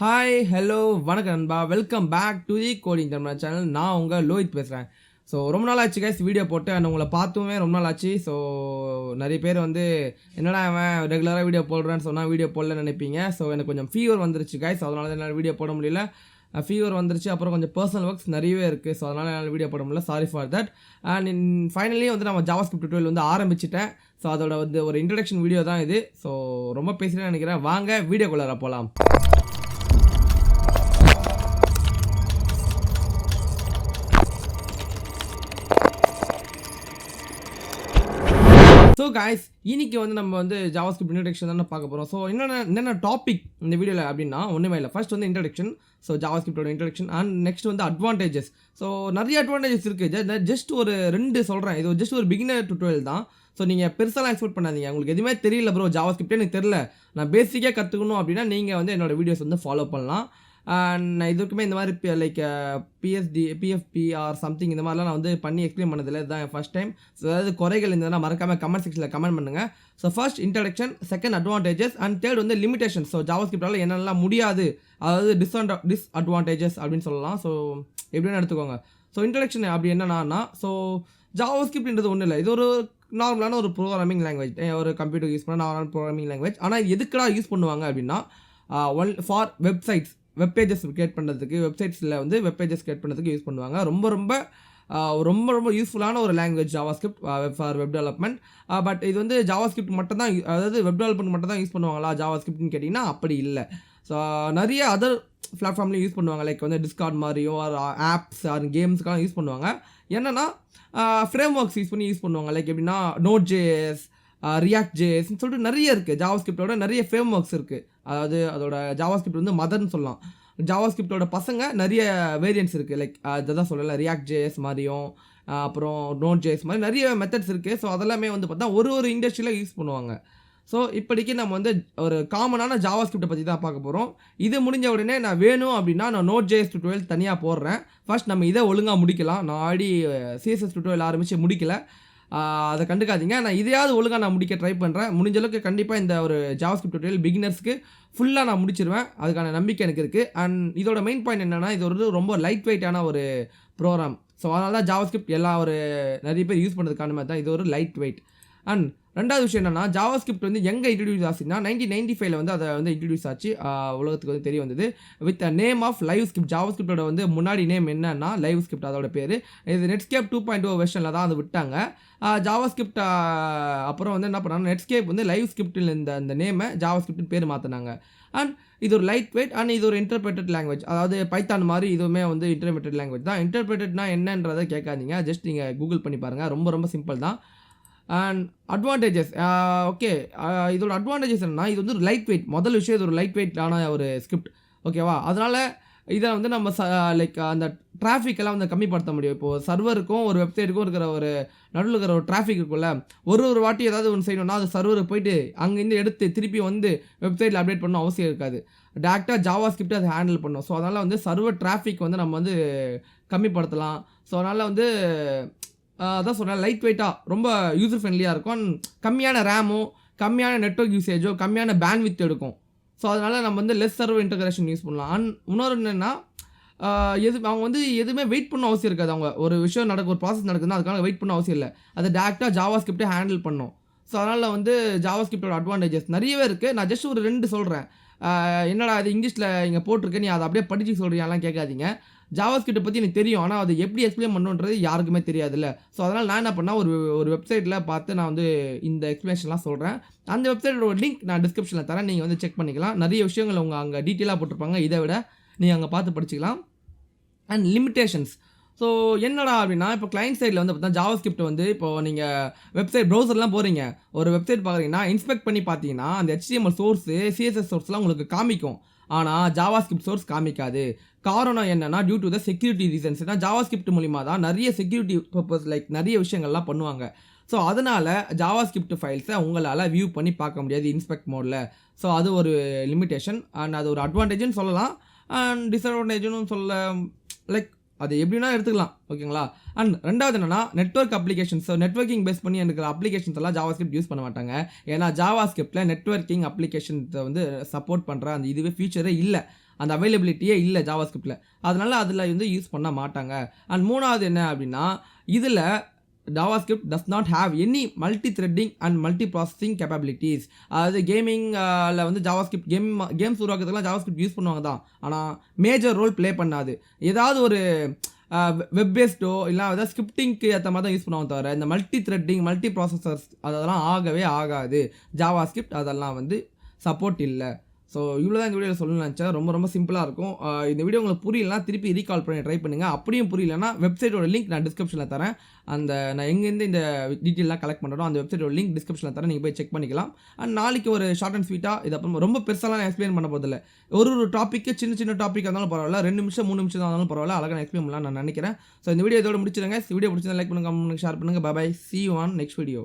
Hi hello வணக்கம் நண்பா, welcome back to the coding Tamil channel. நான் உங்கள் லோஹித் பேசுகிறேன். ஸோ ரொம்ப நாள் ஆச்சு கைஸ் வீடியோ போட்டு, அண்ட் உங்களை பார்த்துமே ரொம்ப நாள் ஆச்சு. ஸோ நிறைய பேர் வந்து என்னடா அவன் ரெகுலராக வீடியோ போடுறேன்னு சொன்னால் வீடியோ போடலன்னு நினைப்பீங்க. ஸோ எனக்கு கொஞ்சம் ஃபீவர் வந்துருச்சு கைஸ், அதனால தான் என்னால் வீடியோ போட முடியல. ஃபீவர் வந்துருச்சு, அப்புறம் கொஞ்சம் பர்சனல் ஒர்க்ஸ் நிறையவே இருக்குது. ஸோ அதனால் என்னால் வீடியோ போட முடியல, sorry for that. And finally வந்து நம்ம ஜாவாஸ்கிரிப்ட் டுட்டோரியல் வந்து ஆரம்பிச்சிட்டேன். ஸோ அதோட வந்து ஒரு இன்ட்ரடக்ஷன் வீடியோ தான் இது. ஸோ ரொம்ப பேசுகிறேன்னு நினைக்கிறேன், வாங்க வீடியோக்குள்ளார போகலாம். ஸோ காய்ஸ், இன்னைக்கு வந்து நம்ம வந்து ஜாவாஸ்கிரிப்ட் இன்ட்ரடக்ஷன் தானே பார்க்க போகிறோம். ஸோ என்னென்ன டாபிக் இந்த வீடியோவில் அப்படின்னா ஒன்றுமே இல்லை. ஃபர்ஸ்ட் வந்து இன்ட்ரடக்ஷன், ஸோ ஜாவாஸ்கிரிப்டோட இன்ட்ரடக்ஷன். அண்ட் நெக்ஸ்ட் வந்து அட்வான்டேஜஸ். ஸோ நிறைய அட்வான்டேஜஸ் இருக்குது, ஜஸ்ட் ஒரு 2 சொல்கிறேன். இது ஜஸ்ட் ஒரு பிகினர் டுட்டோரியல் தான். ஸோ நீங்கள் பெருசாலாம் எக்ஸ்பெக்ட் பண்ணாதீங்க. உங்களுக்கு எதுவுமே தெரியல ப்ரோ, ஜாவாஸ்கிரிப்டே எனக்கு தெரியல, நான் பேசிக்காக கற்றுக்கணும் அப்படின்னா நீங்கள் வந்து என்னோடய வீடியோஸ் வந்து ஃபாலோ பண்ணலாம். நான் இதுக்குமே இந்த மாதிரி லைக் பிஎஃப்பி ஆர் சம்திங் இந்த மாதிரிலாம் நான் வந்து பண்ணி எக்ஸ்பிளைன் பண்ணதில்லை, இதுதான் ஃபஸ்ட் டைம். ஸோ அதாவது குறைகள் இருந்ததுன்னா மறக்காமல் கமெண்ட் செக்ஷனில் கமெண்ட் பண்ணுங்கள். So first introduction, second advantages, and third வந்து லிமிடேஷன். ஸோ ஜாவாஸ்கிரிப்டால் என்னெல்லாம் முடியாது, அதாவது டிஸ்அட்வான்டேஜஸ் அப்படின்னு சொல்லலாம். ஸோ எப்படின்னு எடுத்துக்கோங்க. ஸோ இன்ட்ரடக்ஷன் அப்படி என்னன்னா, ஸோ ஜாவாஸ்கிரிப்ட்ன்றது ஒன்றும் இல்லை, இது ஒரு நார்மலான ஒரு ப்ரோக்ராமிங் லாங்குவேஜ், ஒரு கம்ப்யூட்டர் யூஸ் பண்ண நார்மல் ப்ரோக்ராமிங் லாங்குவேஜ். ஆனால் எதுக்கடா யூஸ் பண்ணுவாங்க அப்படின்னா, ஃபார் வெப்சைட்ஸ், வெப்பேஜஸ் கிரியேட் பண்ணுறதுக்கு, வெப்சைட்ஸில் வந்து வெப்பேஜஸ் கிரியேட் பண்ணுறதுக்கு யூஸ் பண்ணுவாங்க. ரொம்ப ரொம்ப யூஸ்ஃபுல்லான ஒரு language JavaScript for web development. But இது வந்து ஜாவாஸ்கிரிப்ட் மட்டும் தான், அதாவது வெப் டெவலப்மெண்ட் மட்டும் தான் யூஸ் பண்ணுவாங்களா ஜாவாஸ்கிரிப்ட்னு கேட்டிங்கன்னா அப்படி இல்லை. ஸோ நிறைய அதர் பிளாட்ஃபார்ம்லேயும் யூஸ் பண்ணுவாங்க, லைக் வந்து டிஸ்கார்ட் மாதிரியோ ஆர் ஆப்ஸ் ஆர் கேம்ஸ்க்கெலாம் யூஸ் பண்ணுவாங்க. என்னென்னா ஃப்ரேம் ஒர்க்ஸ் யூஸ் பண்ணுவாங்க, லைக் எப்படின்னா Node.js, React.jsன்னு சொல்லிட்டு நிறைய இருக்குது. ஜாவாஸ்கிரிப்டோட நிறைய ஃப்ரேம் ஒர்க்ஸ் இருக்குது. அதாவது அதோட ஜாவாஸ்கிரிப்ட் வந்து மதர்னு சொல்லலாம். ஜாவாஸ்கிரிப்டோட பசங்க நிறைய வேரியன்ட்ஸ் இருக்குது, லைக் அதுதான் சொல்லலை, React.js மாதிரியும் அப்புறம் Node.js மாதிரி நிறைய மெத்தட்ஸ் இருக்குது. ஸோ அதெல்லாமே வந்து பார்த்தா ஒரு இண்டஸ்ட்ரியில் யூஸ் பண்ணுவாங்க. ஸோ இப்படிக்கு நம்ம வந்து ஒரு காமனான ஜாவாஸ்கிரிப்டை பற்றி தான் பார்க்க போகிறோம். இது முடிஞ்ச உடனே நான் வேணும் அப்படின்னா நான் Node.js டுட்டோரியல் தனியாக போடுறேன். ஃபர்ஸ்ட் நம்ம இதை ஒழுங்காக முடிக்கலாம். நான் ஆல்ரெடி சிஎஸ்எஸ் டுட்டோரியல் ஆரம்பித்து முடிக்கல, அதை கண்டுக்காதீங்க. நான் இதையாவது ஒழுங்காக நான் முடிக்க ட்ரை பண்ணுறேன். முடிஞ்ச அளவுக்கு கண்டிப்பாக இந்த ஒரு ஜாவாஸ்கிரிப்ட் டுட்டோரியல் பிகினர்ஸ்க்கு ஃபுல்லாக நான் முடிச்சிருவேன், அதுக்கான நம்பிக்கை எனக்கு இருக்குது. அண்ட் இதோட மெயின் பாயிண்ட் என்னென்னா, இது ஒரு ரொம்ப லைட் வெயிட்டான ஒரு ப்ரோக்ராம். ஸோ அதனால தான் ஜாவாஸ்கிரிப்ட் எல்லா ஒரு நிறைய பேர் யூஸ் பண்ணுறதுக்கான மாதிரி தான் இது ஒரு லைட் வெயிட். அண்ட் ரெண்டாவது விஷயம் என்னன்னா, ஜாவாஸ்கிரிப்ட் வந்து எங்கே இன்ட்ரடியூஸ் ஆச்சுன்னா 1995 வந்து அதை வந்து இன்ட்ரடியூஸ் ஆச்சு, உலகத்துக்கு வந்து தெரிய வந்தது with name of live script. ஜாவாஸ்கிரிப்டோட வந்து முன்னாடி நேம் என்னன்னா லைவ் ஸ்கிரிப்ட், அதோட பேர். இது நெட்ஸ்கேப் 2.0 வெர்ஷனில் தான் அது விட்டாங்க. ஜாவாஸ்கிரிப்ட் அப்புறம் வந்து என்ன பண்ணாங்க, நெட்ஸ்கேப் வந்து லைவ் ஸ்கிரிப்டில் இந்த நேமை ஜாவாஸ்கிரிப்ட் பேர் மாற்றினாங்க. அண்ட் இது ஒரு லைட் வெயிட் அண்ட் இது ஒரு இன்டர்பிரேட்டட் லாங்குவேஜ், அதாவது பைத்தான் மாதிரி இதுவுமே வந்து இன்டர்பிரேட்டட் லாங்குவேஜ் தான். இன்டர்பிரேட்டட்னா என்னன்றதை கேட்காதீங்க, ஜஸ்ட் நீங்கள் கூகுள் பண்ணி பாருங்கள், ரொம்ப சிம்பிள் தான். அண்ட் அட்வான்டேஜஸ், ஓகே, இதோட அட்வான்டேஜஸ் என்னன்னா, இது வந்து ஒரு லைட் வெயிட். முதல் விஷயம், இது ஒரு லைட் வெயிட்டான ஒரு ஸ்கிரிப்ட், ஓகேவா? அதனால் இதை வந்து நம்ம லைக் அந்த டிராஃபிக்கெல்லாம் வந்து கம்மிப்படுத்த முடியும். இப்போது சர்வருக்கும் ஒரு வெப்சைட்டுக்கும் இருக்கிற ஒரு நடுவில் இருக்கிற ஒரு டிராஃபிக் இருக்குல்ல, ஒரு வாட்டி ஏதாவது ஒன்று செய்யணும்னா அது சர்வருக்கு போயிட்டு அங்கேருந்து எடுத்து திருப்பி வந்து வெப்சைட்டில் அப்டேட் பண்ணணும் அவசியம் இருக்காது. டேரெக்டாக ஜாவாஸ்கிரிப்ட் அதை ஹேண்டில் பண்ணும். ஸோ அதனால் வந்து சர்வர் டிராஃபிக் வந்து நம்ம வந்து கம்மிப்படுத்தலாம். ஸோ அதனால் வந்து அதான் சொல்கிறேன், லைட் வெயிட்டாக ரொம்ப யூசர் ஃப்ரெண்ட்லியாக இருக்கும். கம்மியான ரேமும் கம்மியான நெட்வொர்க் யூசேஜோ கம்மியான பேண்ட்வித் எடுக்கும். ஸோ அதனால் நம்ம வந்து லெஸ் சர்வர் இன்டகிரேஷன் யூஸ் பண்ணலாம். அண்ட் இன்னொரு என்னென்னா, அவங்க வந்து எதுவுமே வெயிட் பண்ண அவசியம் இருக்காது. அவங்க ஒரு விஷயம் ஒரு ப்ராசஸ் நடக்குதுன்னா அதுக்காக வெயிட் பண்ண அவசியம் இல்லை, அதை டேரெக்டாக ஜாவாஸ்கிரிப்டே ஹேண்டில் பண்ணும். ஸோ அதனால் வந்து ஜாவாஸ்கிரிப்டோட அட்வான்டேஜஸ் நிறையவே இருக்குது. நான் ஜஸ்ட் ஒரு 2 சொல்கிறேன். என்னடா அது இங்கிலீஷில் இங்கே போட்டிருக்கேன், நீ அதை அப்படியே படித்து சொல்கிறீங்கலாம் கேட்காதீங்க. ஜாவாஸ்கிரிப்ட் பற்றி எனக்கு தெரியும், ஆனால் அதை எப்படி எக்ஸ்பிளைன் பண்ணுன்றது யாருக்குமே தெரியாதுல்ல. ஸோ அதனால் நான் என்ன பண்ணால் ஒரு வெப்சைட்டில் பார்த்து நான் வந்து இந்த எக்ஸ்பிளேஷன்லாம் சொல்கிறேன். அந்த வெப்சைட்டோட லிங்க் நான் டிஸ்கிரிப்ஷனில் தரேன், நீங்கள் வந்து செக் பண்ணிக்கலாம். நிறைய விஷயங்கள் அவங்க அங்கே டீட்டெயிலாக போட்டிருப்பாங்க, இதை விட நீங்கள் அங்கே பார்த்து படிச்சிக்கலாம். அண்ட் லிமிட்டேஷன்ஸ், ஸோ என்னடா அப்படின்னா, இப்போ கிளைண்ட் சைடில் வந்து பார்த்தா ஜாவாஸ்கிரிப்ட் வந்து இப்போது நீங்கள் வெப்சைட் ப்ரௌசர்லாம் போகிறீங்க, ஒரு வெப்சைட் பார்க்குறீங்கன்னா இன்ஸ்பெக்ட் பண்ணி பார்த்தீங்கன்னா அந்த HTML சோர்ஸு சிஎஸ்எஸ் சோர்ஸ்லாம் உங்களுக்கு காமிக்கும், ஆனால் ஜாவாஸ்கிரிப்ட் சோர்ஸ் காமிக்காது. காரணம் என்னன்னா, due to the security reasons. ஏன்னா ஜாவாஸ்கிரிப்ட் மூலிமா தான் நிறைய செக்யூரிட்டி பர்பஸ் லைக் நிறைய விஷயங்கள்லாம் பண்ணுவாங்க. ஸோ அதனால் ஜாவாஸ்கிரிப்ட் ஃபைல்ஸை உங்களால் வியூ பண்ணி பார்க்க முடியாது இன்ஸ்பெக்ட் மோடில். ஸோ அது ஒரு லிமிட்டேஷன். அண்ட் அது ஒரு அட்வான்டேஜ்னு சொல்லலாம், அண்ட் டிஸ்அட்வான்டேஜ்னு சொல்ல, லைக் அது எப்படின்னா எடுத்துக்கலாம், ஓகேங்களா? அண்ட் ரெண்டாவது என்னன்னா, network applications. So networking base பண்ணி இருக்கிற அப்ளிகேஷன்ஸ் எல்லாம் ஜாவாஸ்கிரிப்ட் யூஸ் பண்ண மாட்டாங்க. ஏன்னா ஜாவாஸ்கிரிப்டில் நெட்வொர்க்கிங் அப்ளிகேஷன்ஸை வந்து சப்போர்ட் பண்ணுற அந்த இதுவே ஃபீச்சரே இல்லை. அந்த அவைலபிலிட்டியே இல்லை ஜாவாஸ்கிரிப்டில். அதனால் அதில் வந்து யூஸ் பண்ண மாட்டாங்க. அண்ட் மூணாவது என்ன அப்படின்னா, இதில் JavaScript does not have any multi-threading and multi-processing capabilities. அதாவது கேமிங்கில் வந்து JavaScript கேம்ஸ் உருவாக்குறதுக்குலாம் JavaScript யூஸ் பண்ணுவாங்க தான், ஆனால் மேஜர் ரோல் ப்ளே பண்ணாது. ஏதாவது ஒரு வெப் பேஸ்டோ இல்லை ஏதாவது ஸ்கிரிப்டிங்க்கு ஏற்ற மாதிரி தான் யூஸ் பண்ணுவாங்க தவிர இந்த மல்டி த்ரெட்டிங் மல்டி ப்ராசஸர்ஸ் அதெல்லாம் ஆகவே ஆகாது. JavaScript அதெல்லாம் வந்து சப்போர்ட் இல்லை. ஸோ இவ்வளோ தான் இந்த வீடியோவில் சொல்லணும்னு நினச்சேன். ரொம்ப ரொம்ப சிம்பிளாக இருக்கும். இந்த வீடியோ உங்களுக்கு புரியலனா திருப்பி ரீகால் பண்ணி ட்ரை பண்ணுங்கள். அப்படியும் புரியலனா வெப்சைட்டோட லிங்க் நான் டிஸ்கிரிப்ஷனில் தரேன். நான் எங்கேருந்து இந்த டீட்டெயிலாம் கலெக்ட் பண்ணுறோம் அந்த வெப்சைட்டோட லிங்க் டிஸ்கிரிப்ஷனில் தரேன், நீங்கள் போய் செக் பண்ணிக்கலாம். அண்ட் நாளைக்கு ஒரு ஷார்ட் அண்ட் ஸ்வீட்டாக இது அப்புறம் ரொம்ப பெருசாலாம் நான் எக்ஸ்பிளைன் பண்ண போதில்லை. ஒரு டாப்பிக்கு சின்ன டாப்பிக் இருந்தாலும் பரவாயில்ல, 2 நிமிஷம் 3 நிமிஷம் தான் இருந்தாலும் பரவாயில்ல, அழகாக எக்ஸ்பிளைன் பண்ணலாம் நான் நினைக்கிறேன். ஸோ இந்த வீடியோ இதோட முடிச்சிடுங்க. வீடியோ பிடிச்சதை லைக் பண்ணுங்கள், கமெண்ட் பண்ணுங்கள், ஷேர் பண்ணுங்கள். Bye bye, see you on next video.